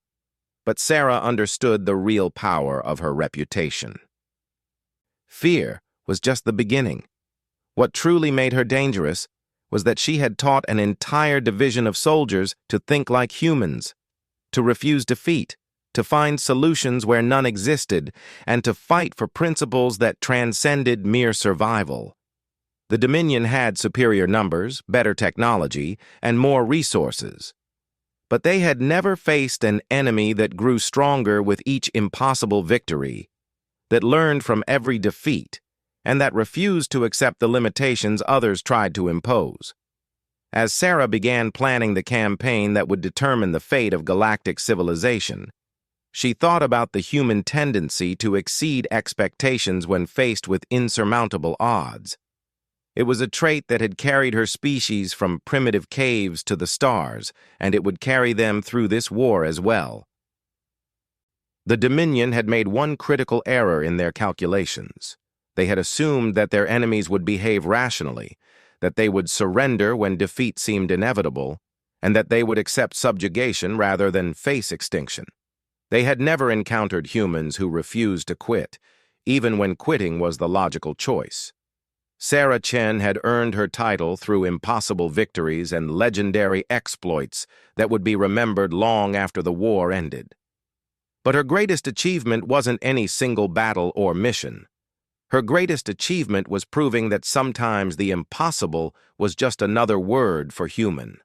But Sarah understood the real power of her reputation. Fear was just the beginning. What truly made her dangerous was that she had taught an entire division of soldiers to think like humans, to refuse defeat, to find solutions where none existed, and to fight for principles that transcended mere survival. The Dominion had superior numbers, better technology, and more resources. But they had never faced an enemy that grew stronger with each impossible victory, that learned from every defeat, and that refused to accept the limitations others tried to impose. As Sarah began planning the campaign that would determine the fate of galactic civilization, she thought about the human tendency to exceed expectations when faced with insurmountable odds. It was a trait that had carried her species from primitive caves to the stars, and it would carry them through this war as well. The Dominion had made one critical error in their calculations. They had assumed that their enemies would behave rationally, that they would surrender when defeat seemed inevitable, and that they would accept subjugation rather than face extinction. They had never encountered humans who refused to quit, even when quitting was the logical choice. Sarah Chen had earned her title through impossible victories and legendary exploits that would be remembered long after the war ended. But her greatest achievement wasn't any single battle or mission. Her greatest achievement was proving that sometimes the impossible was just another word for human.